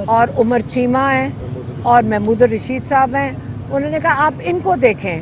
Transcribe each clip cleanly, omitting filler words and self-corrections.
اور عمر چیمہ ہیں اور محمود الرشید صاحب ہیں. انہوں نے کہا آپ ان کو دیکھیں.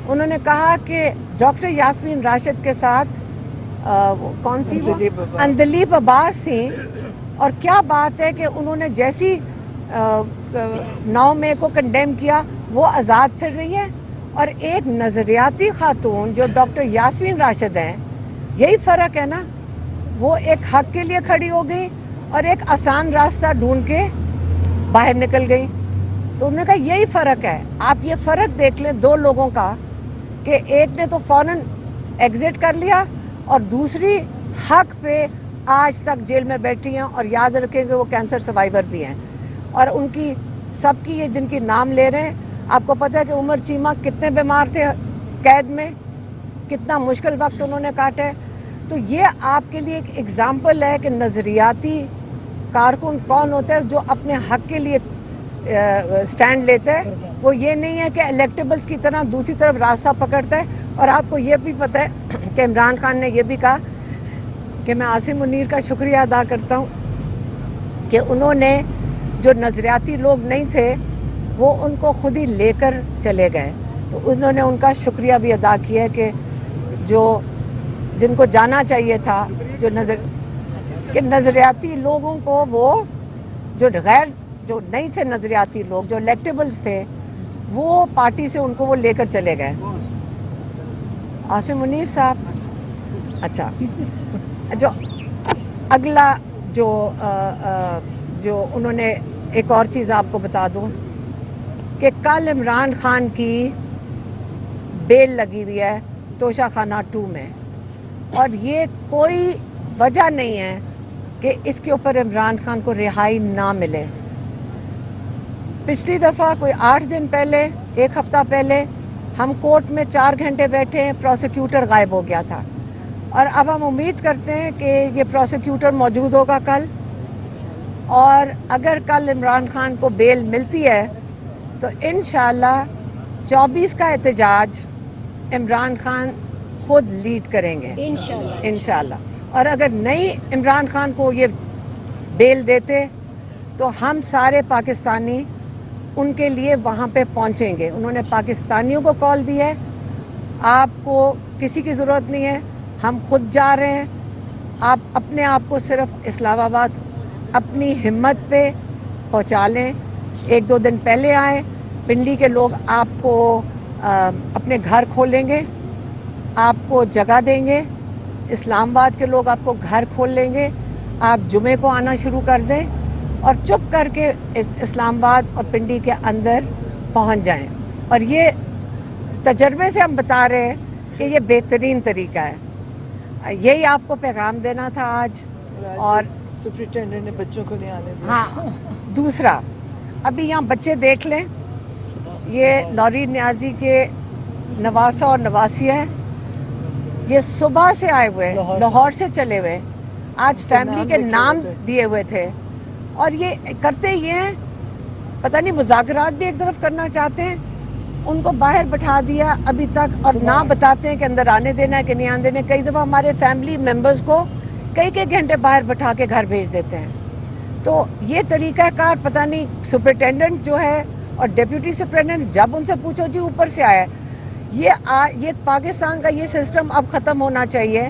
انہوں نے کہا کہ ڈاکٹر یاسمین راشد کے ساتھ کون تھی وہ؟ اندلیب عباس تھیں. اور کیا بات ہے کہ انہوں نے جیسی 9 مئی کو کنڈیم کیا وہ آزاد پھر رہی ہے. اور ایک نظریاتی خاتون جو ڈاکٹر یاسمین راشد ہیں, یہی فرق ہے نا. وہ ایک حق کے لیے کھڑی ہو گئی اور ایک آسان راستہ ڈھونڈ کے باہر نکل گئی. تو انہوں نے کہا یہی فرق ہے. آپ یہ فرق دیکھ لیں دو لوگوں کا کہ ایک نے تو فوراً ایگزٹ کر لیا اور دوسری حق پہ آج تک جیل میں بیٹھی ہیں. اور یاد رکھیں کہ وہ کینسر سروائیور بھی ہیں. اور ان کی سب کی یہ جن کی نام لے رہے ہیں, آپ کو پتہ ہے کہ عمر چیمہ کتنے بیمار تھے قید میں, کتنا مشکل وقت انہوں نے کاٹا ہے. تو یہ آپ کے لیے ایک اگزامپل ہے کہ نظریاتی کارکن کون ہوتا ہے جو اپنے حق کے لیے سٹینڈ لیتا ہے. وہ یہ نہیں ہے کہ الیکٹیبلز کی طرح دوسری طرف راستہ پکڑتا ہے. اور آپ کو یہ بھی پتہ ہے کہ عمران خان نے یہ بھی کہا کہ میں عاصم منیر کا شکریہ ادا کرتا ہوں کہ انہوں نے جو نظریاتی لوگ نہیں تھے وہ ان کو خود ہی لے کر چلے گئے. تو انہوں نے ان کا شکریہ بھی ادا کیا کہ جن کو جانا چاہیے تھا, جو نظریاتی لوگوں کو, وہ جو نہیں تھے نظریاتی لوگ, جو الیکٹیبلز تھے, وہ پارٹی سے ان کو وہ لے کر چلے گئے. عاصم منیر صاحب. اچھا, جو اگلا جو انہوں نے ایک اور چیز آپ کو بتا دوں کہ کل عمران خان کی بیل لگی ہوئی ہے توشہ خانہ 2 میں, اور یہ کوئی وجہ نہیں ہے کہ اس کے اوپر عمران خان کو رہائی نہ ملے. پچھلی دفعہ کوئی 8 دن پہلے, 1 ہفتہ پہلے ہم کورٹ میں 4 گھنٹے بیٹھے ہیں, پروسیکیوٹر غائب ہو گیا تھا. اور اب ہم امید کرتے ہیں کہ یہ پروسیکیوٹر موجود ہوگا کل, اور اگر کل عمران خان کو بیل ملتی ہے تو انشاءاللہ 24 کا احتجاج عمران خان خود لیڈ کریں گے انشاءاللہ. اور اگر نہیں عمران خان کو یہ بیل دیتے تو ہم سارے پاکستانی ان کے لیے وہاں پہ پہنچیں گے. انہوں نے پاکستانیوں کو کال دی ہے, آپ کو کسی کی ضرورت نہیں ہے, ہم خود جا رہے ہیں. آپ اپنے آپ کو صرف اسلام آباد اپنی ہمت پہ پہنچا لیں. 1-2 دن پہلے آئیں. پنڈی کے لوگ آپ کو اپنے گھر کھولیں گے, آپ کو جگہ دیں گے. اسلام آباد کے لوگ آپ کو گھر کھول لیں گے. آپ جمعے کو آنا شروع کر دیں اور چپ کر کے اسلام آباد اور پنڈی کے اندر پہنچ جائیں. اور یہ تجربے سے ہم بتا رہے ہیں کہ یہ بہترین طریقہ ہے. یہی آپ کو پیغام دینا تھا آج. اور سپرنٹینڈنٹ نے بچوں کو نہیں آنے دیا. ہاں, دوسرا ابھی یہاں بچے دیکھ لیں, یہ نوری نیازی کے نواسہ اور نواسی ہیں. یہ صبح سے آئے ہوئے, لاہور سے چلے ہوئے, آج فیملی کے نام دیے ہوئے تھے. اور یہ کرتے یہ ہیں, پتہ نہیں مذاکرات بھی ایک طرف کرنا چاہتے ہیں. ان کو باہر بٹھا دیا ابھی تک, اور نہ بتاتے ہیں کہ اندر آنے دینا ہے کہ نہیں آنے دینا. کئی دفعہ ہمارے فیملی ممبرز کو کئی گھنٹے باہر بٹھا کے گھر بھیج دیتے ہیں. تو یہ طریقہ کار پتہ نہیں سپرنٹینڈنٹ جو ہے اور ڈپٹی سپرنٹینڈنٹ, جب ان سے پوچھو جی اوپر سے آیا. یہ پاکستان کا یہ سسٹم اب ختم ہونا چاہیے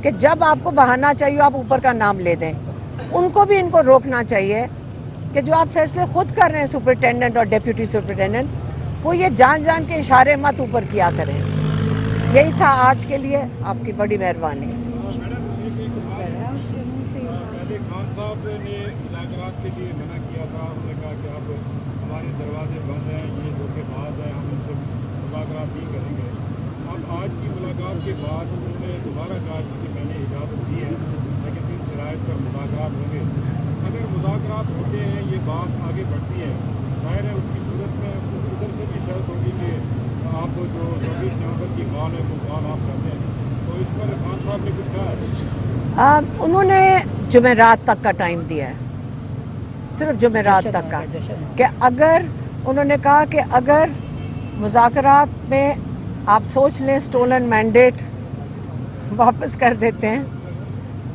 کہ جب آپ کو بہانا چاہیے آپ اوپر کا نام لے دیں. ان کو بھی ان کو روکنا چاہیے کہ جو آپ فیصلے خود کر رہے ہیں سپرنٹینڈنٹ اور ڈپٹی سپرنٹینڈنٹ, وہ یہ جان کے اشارے مت اوپر کیا کریں. یہی تھا آج کے لیے. آپ کی بڑی مہربانی. خان صاحب نے مذاکرات کے لیے منع کیا تھا. انہوں نے کہا کہ اب ہمارے دروازے بند ہیں, یہ دھوکے باز ہیں, ہم ان سے مذاکرات نہیں کریں گے. اب آج کی ملاقات کے بعد انہوں نے دوبارہ کہا کہ میں نے اجازت دی ہے لیکن ان شرائط پر مذاکرات ہوں گے. اگر مذاکرات ہوتے ہیں, یہ بات آگے بڑھتی ہے, ظاہر ہے اس کی صورت میں ادھر سے بھی شرط ہوگی کہ آپ جو 24 نومبر کی کال ہے وہ کال آپ کرتے ہیں. تو اس پر خان صاحب نے کچھ کہا ہے؟ انہوں نے جمعرات تک کا ٹائم دیا ہے, صرف جمعرات تک کا, کہ اگر انہوں نے کہا کہ اگر مذاکرات میں آپ سوچ لیں سٹولن مینڈیٹ واپس کر دیتے ہیں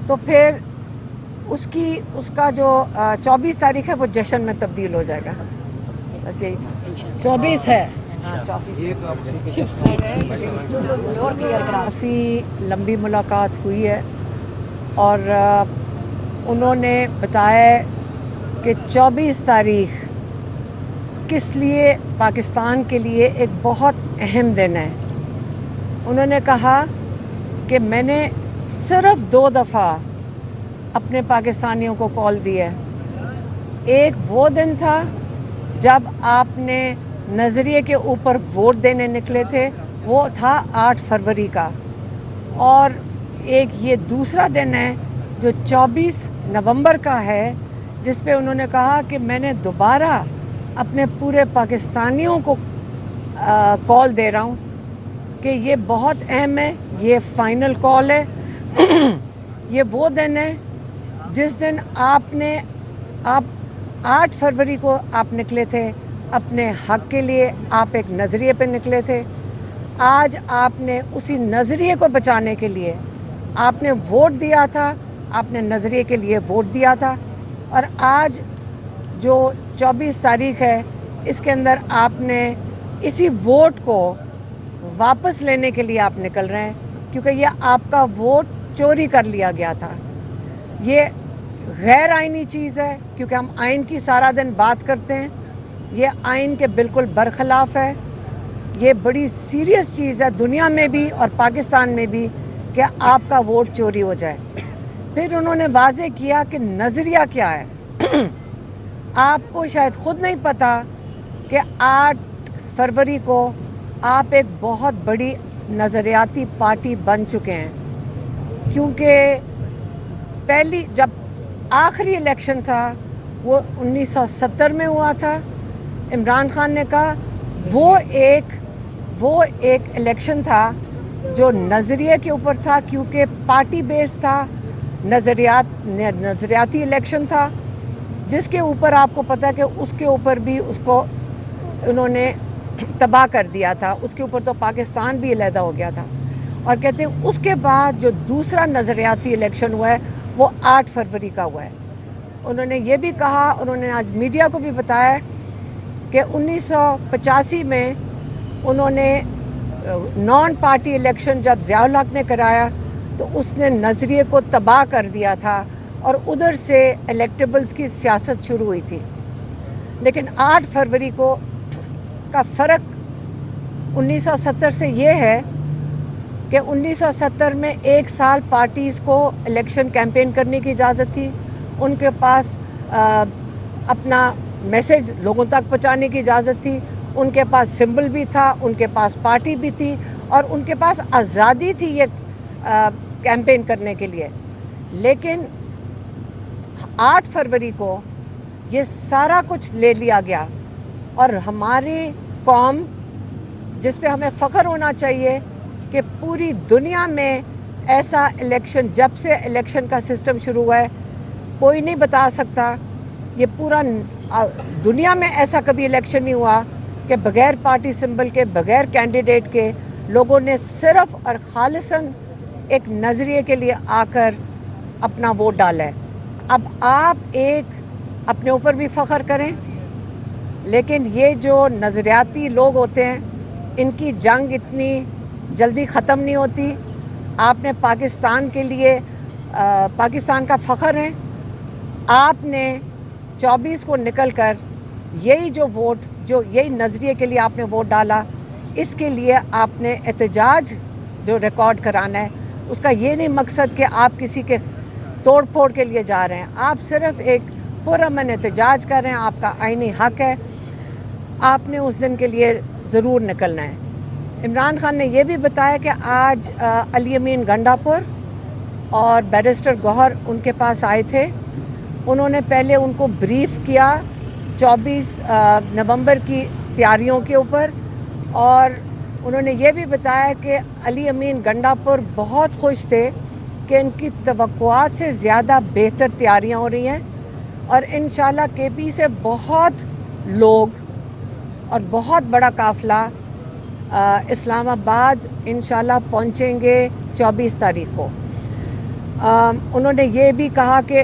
تو پھر اس کا جو 24 تاریخ ہے وہ جشن میں تبدیل ہو جائے گا. بس یہی 24 ہے. کافی لمبی ملاقات ہوئی ہے اور انہوں نے بتایا کہ 24 تاریخ کس لیے پاکستان کے لیے ایک بہت اہم دن ہے. انہوں نے کہا کہ میں نے صرف 2 دفعہ اپنے پاکستانیوں کو کال دی ہے. ایک وہ دن تھا جب آپ نے نظریے کے اوپر ووٹ دینے نکلے تھے، وہ تھا 8 فروری کا، اور ایک یہ دوسرا دن ہے جو 24 نومبر کا ہے، جس پہ انہوں نے کہا کہ میں نے دوبارہ اپنے پورے پاکستانیوں کو کال دے رہا ہوں کہ یہ بہت اہم ہے، یہ فائنل کال ہے. یہ وہ دن ہے جس دن آپ 8 فروری کو آپ نکلے تھے اپنے حق کے لیے، آپ ایک نظریے پہ نکلے تھے. آج آپ نے اسی نظریے کو بچانے کے لیے آپ نے ووٹ دیا تھا، آپ نے نظریے کے لیے ووٹ دیا تھا، اور آج جو 24 تاریخ ہے اس کے اندر آپ نے اسی ووٹ کو واپس لینے کے لیے آپ نکل رہے ہیں، کیونکہ یہ آپ کا ووٹ چوری کر لیا گیا تھا. یہ غیر آئینی چیز ہے، کیونکہ ہم آئین کی سارا دن بات کرتے ہیں. یہ آئین کے بالکل برخلاف ہے. یہ بڑی سیریس چیز ہے دنیا میں بھی اور پاکستان میں بھی کہ آپ کا ووٹ چوری ہو جائے. پھر انہوں نے واضح کیا کہ نظریہ کیا ہے. آپ کو شاید خود نہیں پتا کہ 8 فروری کو آپ ایک بہت بڑی نظریاتی پارٹی بن چکے ہیں، کیونکہ جب آخری الیکشن تھا وہ 1970 میں ہوا تھا. عمران خان نے کہا وہ ایک الیکشن تھا جو نظریے کے اوپر تھا، کیونکہ پارٹی بیس تھا، نظریاتی الیکشن تھا، جس کے اوپر آپ کو پتہ ہے کہ اس کے اوپر بھی اس کو انہوں نے تباہ کر دیا تھا. اس کے اوپر تو پاکستان بھی علیحدہ ہو گیا تھا. اور کہتے ہیں اس کے بعد جو دوسرا نظریاتی الیکشن ہوا ہے وہ 8 فروری کا ہوا ہے. انہوں نے یہ بھی کہا، انہوں نے آج میڈیا کو بھی بتایا کہ 1985 میں انہوں نے نان پارٹی الیکشن جب ضیاء الحق نے کرایا تو اس نے نظریے کو تباہ کر دیا تھا اور ادھر سے الیکٹیبلز کی سیاست شروع ہوئی تھی. لیکن 8 فروری کو کا فرق 1970 سے یہ ہے کہ 1970 میں 1 سال پارٹیز کو الیکشن کیمپین کرنے کی اجازت تھی. ان کے پاس اپنا میسج لوگوں تک پہنچانے کی اجازت تھی. ان کے پاس سمبل بھی تھا، ان کے پاس پارٹی بھی تھی، اور ان کے پاس آزادی تھی یہ کیمپین کرنے کے لیے. لیکن 8 فروری کو یہ سارا کچھ لے لیا گیا، اور ہماری قوم، جس پہ ہمیں فخر ہونا چاہیے کہ پوری دنیا میں ایسا الیکشن، جب سے الیکشن کا سسٹم شروع ہوا ہے کوئی نہیں بتا سکتا، یہ پورا دنیا میں ایسا کبھی الیکشن نہیں ہوا کہ بغیر پارٹی سمبل کے، بغیر کینڈیڈیٹ کے لوگوں نے صرف اور خالصاً ایک نظریے کے لیے آ کر اپنا ووٹ ڈالا ہے. اب آپ اپنے اوپر بھی فخر کریں، لیکن یہ جو نظریاتی لوگ ہوتے ہیں ان کی جنگ اتنی جلدی ختم نہیں ہوتی. آپ نے پاکستان کے لیے پاکستان کا فخر ہے. آپ نے 24 کو نکل کر یہی جو ووٹ، جو یہی نظریے کے لیے آپ نے ووٹ ڈالا، اس کے لیے آپ نے احتجاج جو ریکارڈ کرانا ہے. اس کا یہ نہیں مقصد کہ آپ کسی کے توڑ پھوڑ کے لیے جا رہے ہیں، آپ صرف ایک پرامن احتجاج کر رہے ہیں. آپ کا آئینی حق ہے، آپ نے اس دن کے لیے ضرور نکلنا ہے. عمران خان نے یہ بھی بتایا کہ آج علی امین گنڈاپور اور بیرسٹر گوہر ان کے پاس آئے تھے. انہوں نے پہلے ان کو بریف کیا 24 نومبر کی تیاریوں کے اوپر، اور انہوں نے یہ بھی بتایا کہ علی امین گنڈاپور بہت خوش تھے کہ ان کی توقعات سے زیادہ بہتر تیاریاں ہو رہی ہیں، اور انشاءاللہ کے پی سے بہت لوگ اور بہت بڑا قافلہ اسلام آباد انشاءاللہ پہنچیں گے 24 تاریخ کو. انہوں نے یہ بھی کہا کہ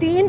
3